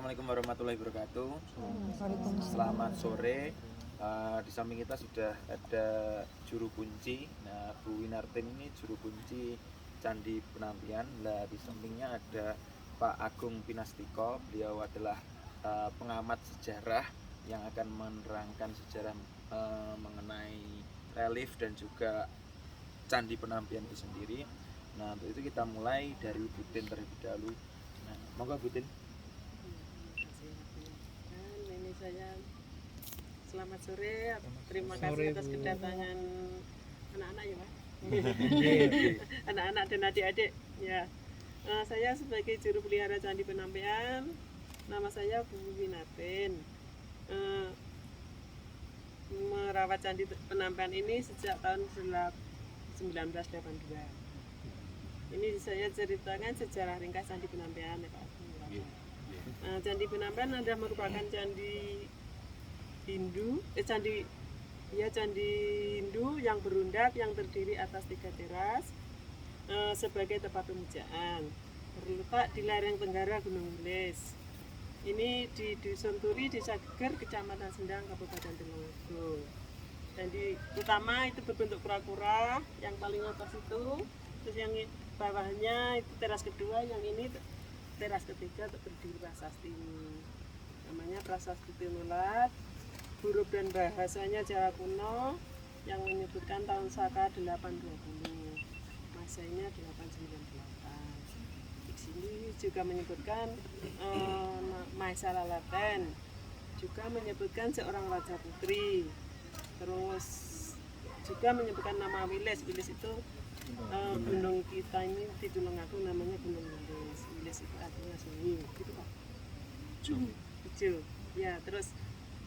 Assalamualaikum warahmatullahi wabarakatuh. Waalaikumsalam. Selamat sore. Di samping kita sudah ada juru kunci. Nah, Bu Winartin ini juru kunci Candi Penampian. Nah, di sampingnya ada Pak Agung Pinastiko. Beliau adalah pengamat sejarah yang akan menerangkan sejarah mengenai relief dan juga Candi Penampian itu sendiri. Nah, untuk itu kita mulai dari Butin terlebih dahulu. Nah, monggo Butin. Ini saya selamat sore, terima kasih atas kedatangan anak-anak ya Pak. Anak-anak dan adik-adik ya. Saya sebagai juru pelihara Candi Penampian, nama saya Bu Winartin. Merawat Candi Penampian ini sejak tahun 1982. Ini saya ceritakan sejarah ringkas Candi Penampian ya Pak. Candi Penampian adalah merupakan candi Hindu, candi Hindu yang berundak yang terdiri atas 3 teras sebagai tempat pemujaan. Terletak di lereng tenggara Gunung Wilis. Ini di Dusun Turi, Desa Geger, Kecamatan Sendang, Kabupaten Tulungagung. Candi utama itu berbentuk kura-kura, yang paling atas itu, terus yang bawahnya itu teras kedua, yang ini teras ketiga terdiri prasasti, namanya Prasasti Tinulat. Huruf dan bahasanya Jawa kuno yang menyebutkan tahun Saka 820, Masainya 898. Di sini juga menyebutkan Maesara Laten, juga menyebutkan seorang raja putri, terus juga menyebutkan nama Wilis. Wilis itu gunung kita ini di Tulungagung namanya Gunung Wilis. Wilis itu artinya sunyi, gitu Pak. Hijau. Ya, terus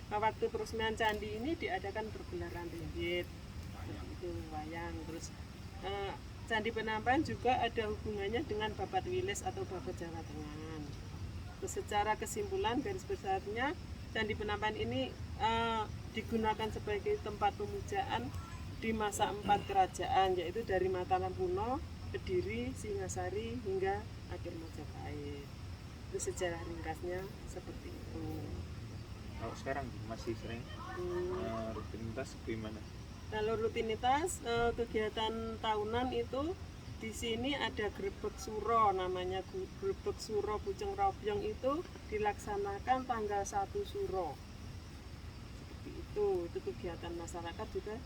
waktu peresmian candi ini diadakan pergelaran ringgit, itu wayang. Terus Candi Penampian juga ada hubungannya dengan Babat Wilis atau Babat Jawa Tengah. Terus secara kesimpulan garis besarnya Candi Penampian ini digunakan sebagai tempat pemujaan di masa 4 kerajaan, yaitu dari Mataram kuno, Kediri, Singasari hingga akhir Majapahit. Itu sejarah ringkasnya seperti itu. Kalau sekarang masih sering rutinitas gimana? Kalau rutinitas kegiatan tahunan itu di sini ada grebek suro, namanya grebek suro Puceng Robyong, itu dilaksanakan tanggal 1 suro. Seperti itu kegiatan masyarakat juga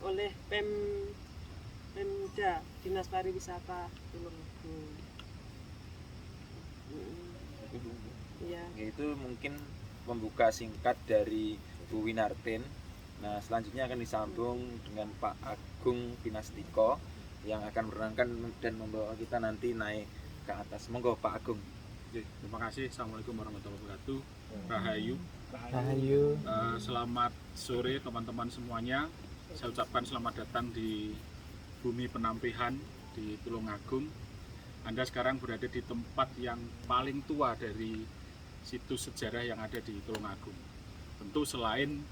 oleh Pemda, Dinas Pariwisata Tulungagung. Ya. Itu mungkin pembuka singkat dari Bu Winartin. Nah, selanjutnya akan disambung dengan Pak Agung Pinastiko yang akan menerangkan dan membawa kita nanti naik ke atas. Monggo Pak Agung. Terima kasih. Assalamualaikum warahmatullahi wabarakatuh. Rahayu. Rahayu. Selamat sore teman-teman semuanya. Saya ucapkan selamat datang di Bumi Penampihan di Tulungagung. Anda sekarang berada di tempat yang paling tua dari situs sejarah yang ada di Tulungagung. Tentu selain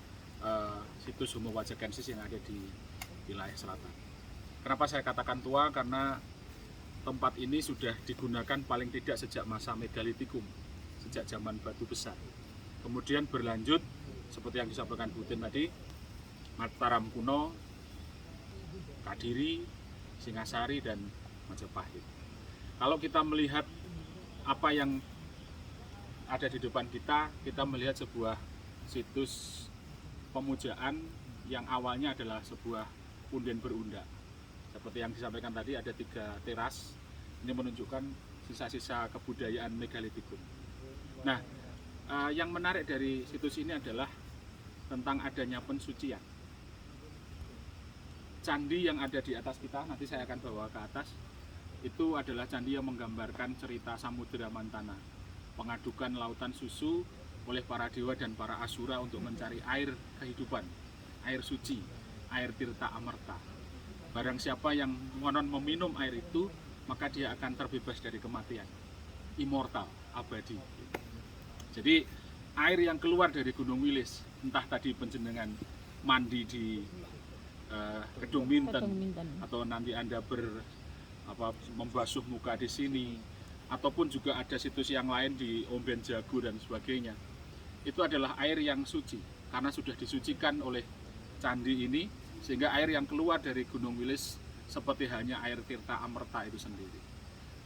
situs Homo Wajakensis yang ada di wilayah selatan. Kenapa saya katakan tua? Karena tempat ini sudah digunakan paling tidak sejak masa Megalitikum, sejak zaman batu besar. Kemudian berlanjut seperti yang disampaikan Butin tadi, Mataram kuno, Kadiri, Singasari, dan Majapahit. Kalau kita melihat apa yang ada di depan kita melihat sebuah situs pemujaan yang awalnya adalah sebuah punden berundak. Seperti yang disampaikan tadi, ada 3 teras. Ini menunjukkan sisa-sisa kebudayaan Megalitikum. Nah, yang menarik dari situs ini adalah tentang adanya pensucian. Candi yang ada di atas kita, nanti saya akan bawa ke atas, itu adalah candi yang menggambarkan cerita Samudra Mantana, pengadukan lautan susu oleh para dewa dan para asura untuk mencari air kehidupan, air suci, air tirta amerta. Barang siapa yang ngonon meminum air itu, maka dia akan terbebas dari kematian, immortal, abadi. Jadi air yang keluar dari Gunung Wilis, entah tadi penjenengan mandi di Kedung Minten, atau nanti Anda membasuh muka di sini, ataupun juga ada situs yang lain di Omben Jago dan sebagainya, itu adalah air yang suci karena sudah disucikan oleh candi ini, sehingga air yang keluar dari Gunung Wilis seperti hanya air Tirta Amerta itu sendiri.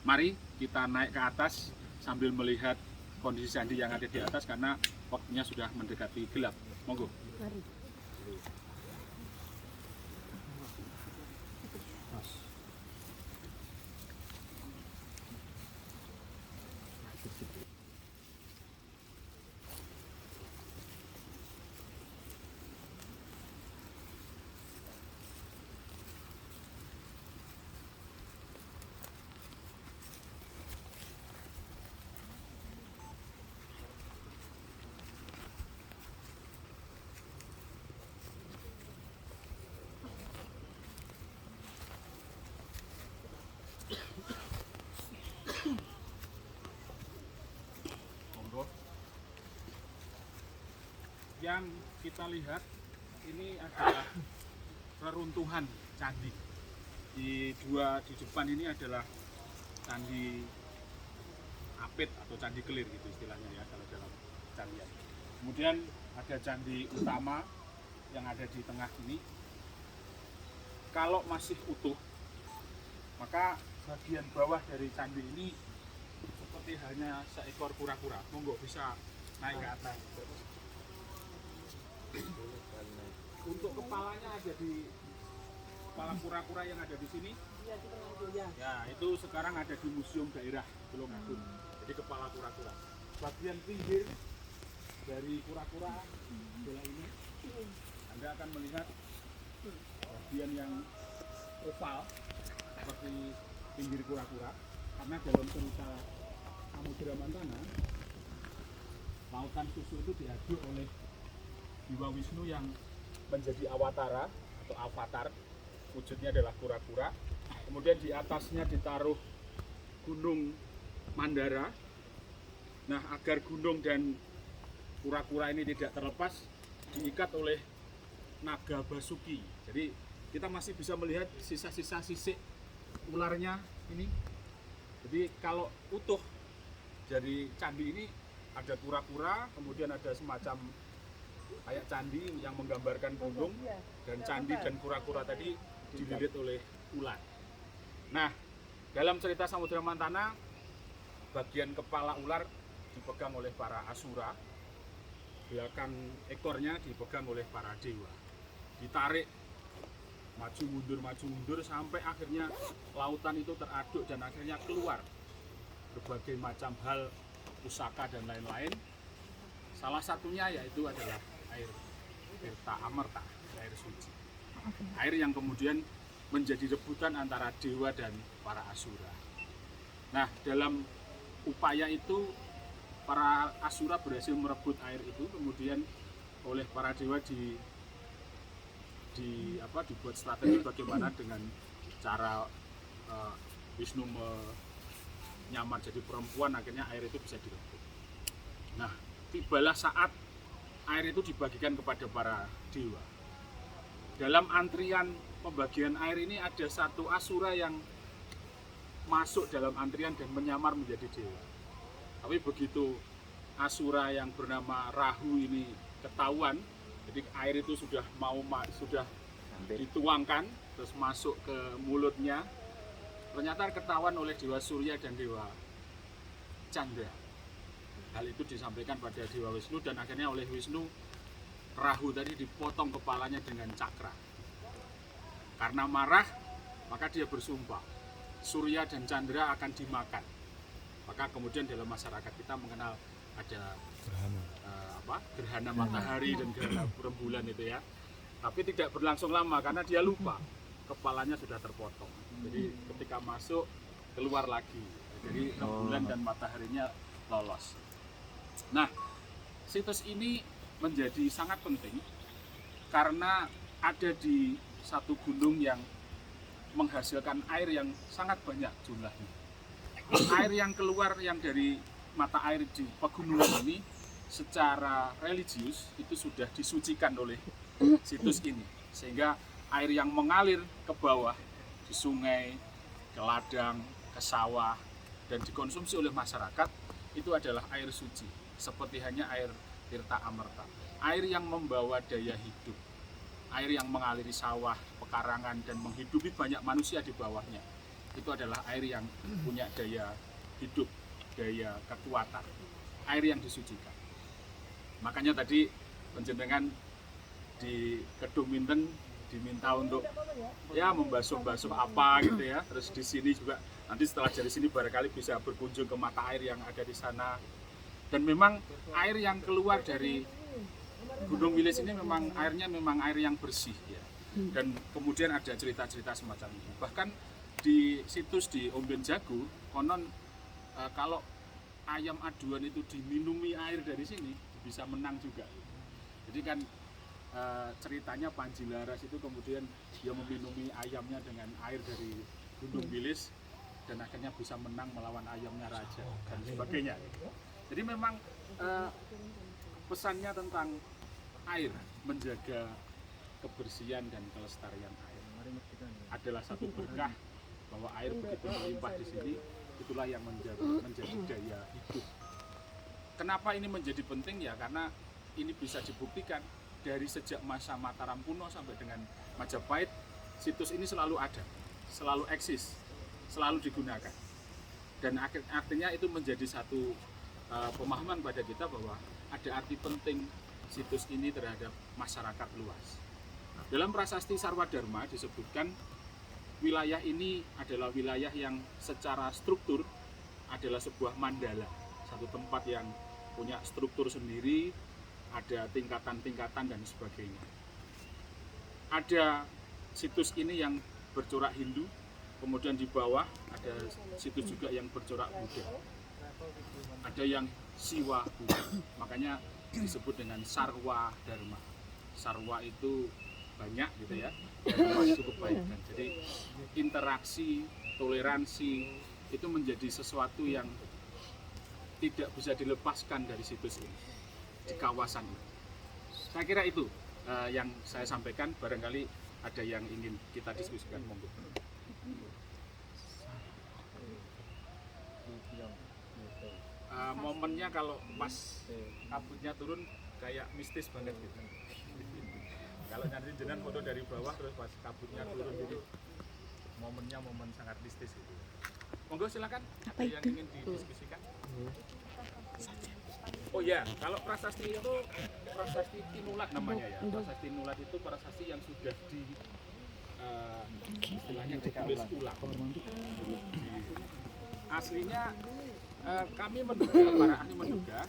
Mari kita naik ke atas sambil melihat kondisi candi yang ada di atas karena waktunya sudah mendekati gelap. Monggo. Mari. Monggo. Yang kita lihat ini adalah reruntuhan candi. Di depan ini adalah candi apit atau candi kelir gitu istilahnya ya kalau dalam carian. Kemudian ada candi utama yang ada di tengah ini. Kalau masih utuh, maka bagian bawah dari candi ini seperti hanya seekor kura-kura. Monggo bisa naik ke atas. Untuk kepalanya ada di kepala kura-kura yang ada di sini. Iya, di tengah itu ya. Ya, itu sekarang ada di Museum Daerah Tulungagung. Jadi kepala kura-kura. Bagian pinggir dari kura-kura sebelah ini, Anda akan melihat bagian yang oval seperti pinggir kura-kura. Karena dalam cerita Samudra Mantana, lautan susu itu diaduk oleh Dewa Wisnu yang menjadi awatara atau avatar. Wujudnya adalah kura-kura. Kemudian di atasnya ditaruh gunung Mandara. Nah, agar gunung dan kura-kura ini tidak terlepas, diikat oleh naga Basuki. Jadi kita masih bisa melihat sisa-sisa sisik ularnya ini. Jadi kalau utuh dari candi ini ada kura-kura, kemudian ada semacam kayak candi yang menggambarkan gunung, dan candi dan kura-kura tadi dililit oleh ular. Nah, dalam cerita Samudra Mantana, bagian kepala ular dipegang oleh para asura, belakang ekornya dipegang oleh para dewa. Ditarik maju mundur sampai akhirnya lautan itu teraduk dan akhirnya keluar berbagai macam hal, pusaka dan lain-lain. Salah satunya yaitu adalah air Tirta Amerta, air suci. Air yang kemudian menjadi rebutan antara dewa dan para asura. Nah, dalam upaya itu para asura berhasil merebut air itu, kemudian oleh para dewa dibuat strategi bagaimana dengan cara Wisnu menyamar jadi perempuan, akhirnya air itu bisa direbut. Nah, tibalah saat air itu dibagikan kepada para dewa. Dalam antrian pembagian air ini ada satu asura yang masuk dalam antrian dan menyamar menjadi dewa. Tapi begitu asura yang bernama Rahu ini ketahuan, jadi air itu sudah dituangkan terus masuk ke mulutnya, ternyata ketahuan oleh Dewa Surya dan Dewa Chandra. Hal itu disampaikan pada Dewa Wisnu dan akhirnya oleh Wisnu, Rahu tadi dipotong kepalanya dengan cakra. Karena marah, maka dia bersumpah Surya dan Chandra akan dimakan. Maka kemudian dalam masyarakat kita mengenal ada gerhana matahari dan gerhana rembulan itu ya. Tapi tidak berlangsung lama karena dia lupa kepalanya sudah terpotong. Jadi ketika masuk keluar lagi. Jadi rembulan dan mataharinya lolos. Nah, situs ini menjadi sangat penting karena ada di satu gunung yang menghasilkan air yang sangat banyak jumlahnya. Air yang keluar yang dari mata air di pegunungan ini secara religius itu sudah disucikan oleh situs ini, sehingga air yang mengalir ke bawah di sungai, ke ladang, ke sawah dan dikonsumsi oleh masyarakat itu adalah air suci, seperti hanya air Tirta Amerta, air yang membawa daya hidup, air yang mengaliri sawah, pekarangan, dan menghidupi banyak manusia di bawahnya. Itu adalah air yang punya daya hidup, daya kekuatan, air yang disucikan. Makanya tadi penjenengan di Keduminten diminta untuk ya membasuh-basuh apa gitu ya. Terus di sini juga nanti setelah dari sini barangkali bisa berkunjung ke mata air yang ada di sana. Dan memang air yang keluar dari Gunung Wilis ini memang airnya memang air yang bersih ya. Dan kemudian ada cerita-cerita semacam ini. Bahkan di situs di Omben Jago konon kalau ayam aduan itu diminumi air dari sini bisa menang juga. Jadi kan ceritanya Panji Laras itu kemudian dia meminumi ayamnya dengan air dari Gunung Wilis dan akhirnya bisa menang melawan ayamnya raja dan sebagainya. Jadi memang pesannya tentang air, menjaga kebersihan dan kelestarian air adalah satu berkah, bahwa air begitu melimpah di sini, itulah yang menjadi daya hidup. Kenapa ini menjadi penting ya? Karena ini bisa dibuktikan dari sejak masa Mataram kuno sampai dengan Majapahit, situs ini selalu ada, selalu eksis, selalu digunakan. Dan artinya itu menjadi satu pemahaman pada kita bahwa ada arti penting situs ini terhadap masyarakat luas. Dalam prasasti Sarwadharma disebutkan wilayah ini adalah wilayah yang secara struktur adalah sebuah mandala, satu tempat yang punya struktur sendiri, ada tingkatan-tingkatan dan sebagainya. Ada situs ini yang bercorak Hindu, kemudian di bawah ada situs juga yang bercorak Buddha. Ada yang Siwa Buddha, makanya disebut dengan Sarwa Dharma. Sarwa itu banyak gitu ya, Dharma itu kebaikan. Jadi interaksi, toleransi itu menjadi sesuatu yang tidak bisa dilepaskan dari situs ini, di kawasan ini. Saya kira itu yang saya sampaikan, barangkali ada yang ingin kita diskusikan, monggo. Momennya kalau pas kabutnya turun kayak mistis banget gitu. Kalau nanti jenengan foto dari bawah terus pas kabutnya turun gitu, momennya momen sangat mistis gitu. Monggo silakan, ada yang ingin didiskusikan. Oh ya, kalau prasasti itu prasasti Tinulat namanya ya. Prasasti Tinulat itu prasasti yang sudah di istilahnya ditulis ulang. Aslinya kami menduga, para ahli menduga,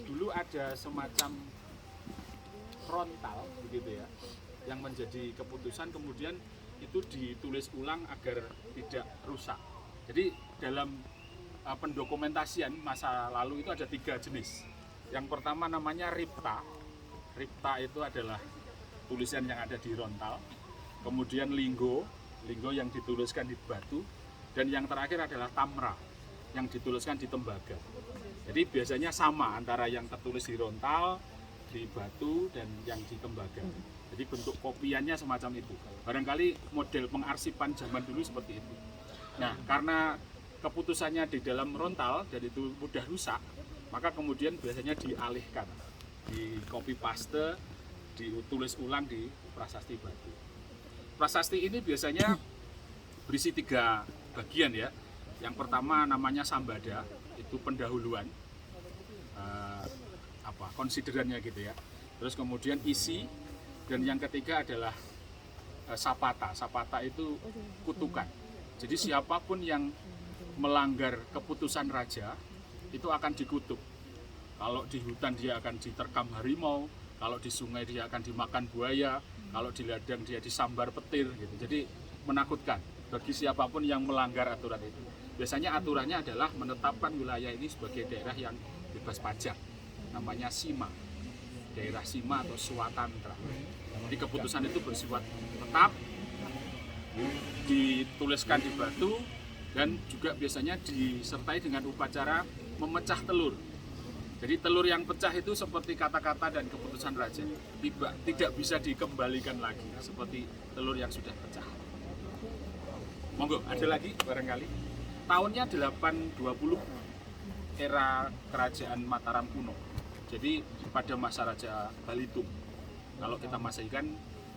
dulu ada semacam frontal begitu ya, yang menjadi keputusan kemudian itu ditulis ulang agar tidak rusak. Jadi dalam pendokumentasian masa lalu itu ada 3 jenis. Yang pertama namanya Ripta. Ripta itu adalah tulisan yang ada di rontal. Kemudian Linggo, Linggo yang dituliskan di batu. Dan yang terakhir adalah Tamra, yang dituliskan di tembaga. Jadi biasanya sama antara yang tertulis di rontal, di batu, dan yang di tembaga. Jadi bentuk kopiannya semacam itu. Barangkali model pengarsipan zaman dulu seperti itu. Nah, karena keputusannya di dalam rontal dan itu mudah rusak, maka kemudian biasanya dialihkan, di copy paste, ditulis ulang di prasasti batu. Prasasti ini biasanya berisi 3 bagian ya. Yang pertama namanya Sambada, itu pendahuluan, konsiderannya gitu ya. Terus kemudian isi, dan yang ketiga adalah Sapata. Sapata itu kutukan. Jadi siapapun yang melanggar keputusan raja itu akan dikutuk. Kalau di hutan dia akan diterkam harimau, kalau di sungai dia akan dimakan buaya, kalau di ladang dia disambar petir gitu. Jadi menakutkan bagi siapapun yang melanggar aturan itu. Biasanya aturannya adalah menetapkan wilayah ini sebagai daerah yang bebas pajak, namanya Sima, daerah Sima atau Swatantra. Jadi keputusan itu bersifat tetap, dituliskan di batu, dan juga biasanya disertai dengan upacara memecah telur. Jadi telur yang pecah itu seperti kata-kata dan keputusan raja, tidak bisa dikembalikan lagi seperti telur yang sudah pecah. Monggo, ada lagi barangkali? tahunnya 820 era kerajaan Mataram kuno. Jadi pada masa Raja Balitung. Kalau kita Masehi kan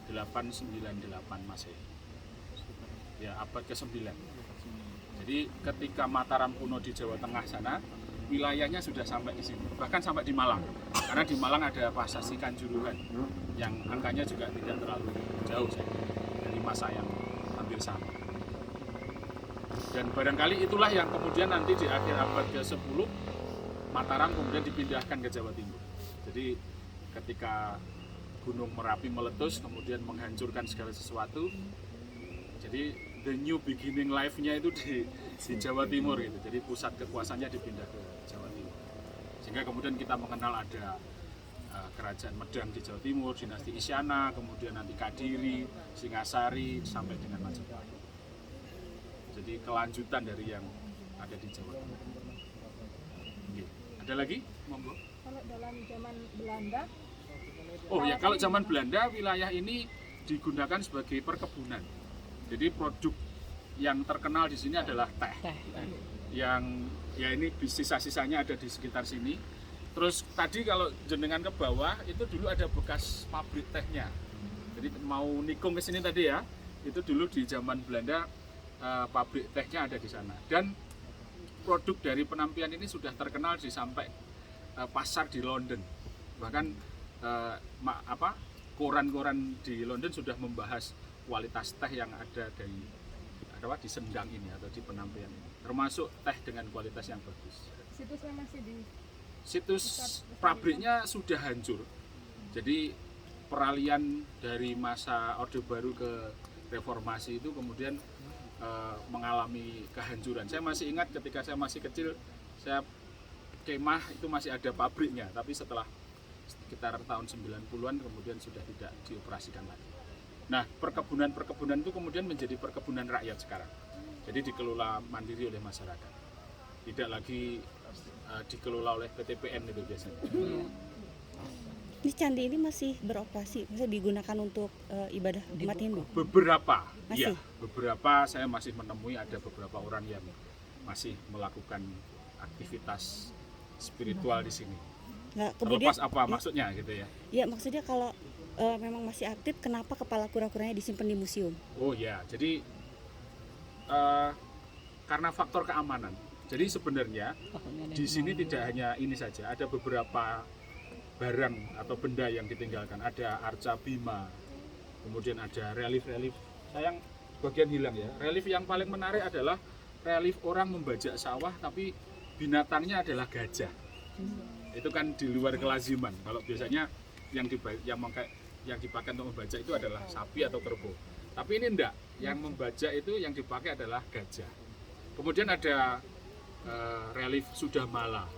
898 Masehi. Ya, abad ke-9. Jadi ketika Mataram kuno di Jawa Tengah sana, wilayahnya sudah sampai di sini, bahkan sampai di Malang. Karena di Malang ada Pasasi Kanjuruhan yang angkanya juga tidak terlalu jauh dari masa yang hampir sama. Dan barangkali itulah yang kemudian nanti di akhir abad ke-10 Mataram kemudian dipindahkan ke Jawa Timur. Jadi ketika Gunung Merapi meletus kemudian menghancurkan segala sesuatu, jadi the new beginning life-nya itu di Jawa Timur gitu. Jadi pusat kekuasaannya dipindah ke Jawa Timur. Sehingga kemudian kita mengenal ada kerajaan Medang di Jawa Timur, dinasti Isyana, kemudian nanti Kadiri, Singasari sampai dengan Majapahit. Jadi kelanjutan dari yang ada di Jawa Timur. Oke. Ada lagi? Monggo. Kalau dalam zaman Belanda, Oh ya, kalau zaman Belanda wilayah ini digunakan sebagai perkebunan. Jadi produk yang terkenal di sini adalah teh. Yang ya ini sisa-sisanya ada di sekitar sini. Terus tadi kalau jenengan ke bawah itu dulu ada bekas pabrik tehnya. Jadi mau nikung ke sini tadi ya, itu dulu di zaman Belanda pabrik tehnya ada di sana. Dan produk dari penampian ini sudah terkenal di sampai pasar di London. Bahkan koran-koran di London sudah membahas kualitas teh yang ada di sendang ini atau di penampian ini, termasuk teh dengan kualitas yang bagus. situsnya masih di Situs pabriknya sudah hancur, jadi peralihan dari masa Orde Baru ke Reformasi itu kemudian mengalami kehancuran. Saya masih ingat ketika saya masih kecil, saya kemah itu masih ada pabriknya, tapi setelah sekitar tahun 90-an kemudian sudah tidak dioperasikan lagi. Nah, perkebunan itu kemudian menjadi perkebunan rakyat sekarang. Jadi dikelola mandiri oleh masyarakat. Tidak lagi dikelola oleh PTPN itu biasanya. Ini candi ini masih beroperasi, masih digunakan untuk ibadah umat Hindu? Beberapa, Masih? ya, beberapa saya masih menemui ada beberapa orang yang masih melakukan aktivitas spiritual di sini. Nah, kemudian, Terlepas apa maksudnya gitu ya? ya maksudnya kalau memang masih aktif, kenapa kepala kura-kuranya disimpan di museum? Oh ya, jadi karena faktor keamanan. Jadi sebenarnya di sini tidak hanya ini saja, ada beberapa barang atau benda yang ditinggalkan. Ada arca Bima, kemudian ada relief-relief. Sayang bagian hilang ya. Relief yang paling menarik adalah relief orang membajak sawah tapi binatangnya adalah gajah. Itu kan di luar kelaziman. Kalau biasanya yang dipakai untuk membajak itu adalah sapi atau kerbau. Tapi ini enggak. Yang membajak itu yang dipakai adalah gajah. Kemudian ada relief Sudamala,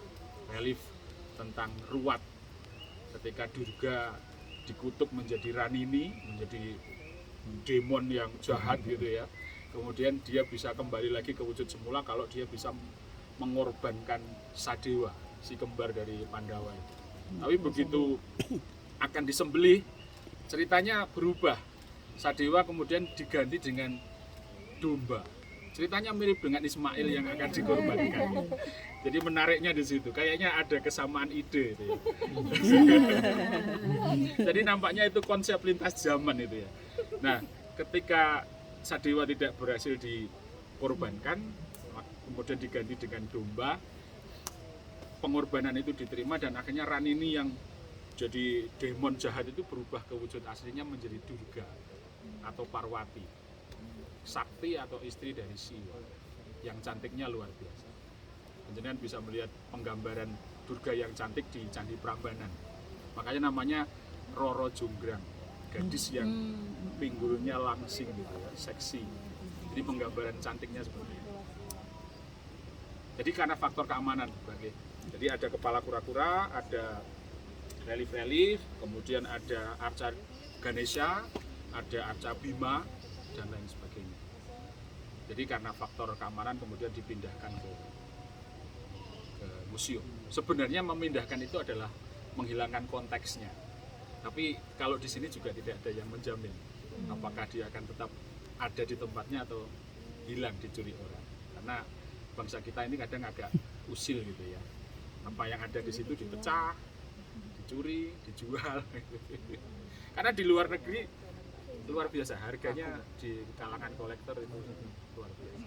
relief tentang ruat ketika Durga dikutuk menjadi Ranini, menjadi demon yang jahat gitu ya. Kemudian dia bisa kembali lagi ke wujud semula kalau dia bisa mengorbankan Sadewa, si kembar dari Pandawa itu. Tapi begitu akan disembelih, ceritanya berubah. Sadewa kemudian diganti dengan domba. Ceritanya mirip dengan Ismail yang akan dikorbankan. Jadi menariknya di situ, kayaknya ada kesamaan ide itu ya. Jadi nampaknya itu konsep lintas zaman itu ya. Nah, ketika Sadewa tidak berhasil dikorbankan, kemudian diganti dengan domba, pengorbanan itu diterima dan akhirnya Ranini yang jadi demon jahat itu berubah ke wujud aslinya menjadi Durga atau Parwati, sakti atau istri dari Siwa, yang cantiknya luar biasa. Jenengan bisa melihat penggambaran Durga yang cantik di Candi Prambanan. Makanya namanya Roro Jonggrang, gadis yang pinggulnya langsing gitu ya, seksi. Jadi penggambaran cantiknya seperti itu. Jadi karena faktor keamanan, jadi ada kepala kura-kura, ada relief-relief, kemudian ada arca Ganesha, ada arca Bima, dan lain sebagainya. Jadi karena faktor keamanan kemudian dipindahkan ke museum. Sebenarnya memindahkan itu adalah menghilangkan konteksnya. Tapi kalau di sini juga tidak ada yang menjamin apakah dia akan tetap ada di tempatnya atau hilang dicuri orang. Karena bangsa kita ini kadang agak usil gitu ya. Apa yang ada di situ dipecah, dicuri, dijual. Karena di luar negeri luar biasa harganya di kalangan kolektor itu luar biasa.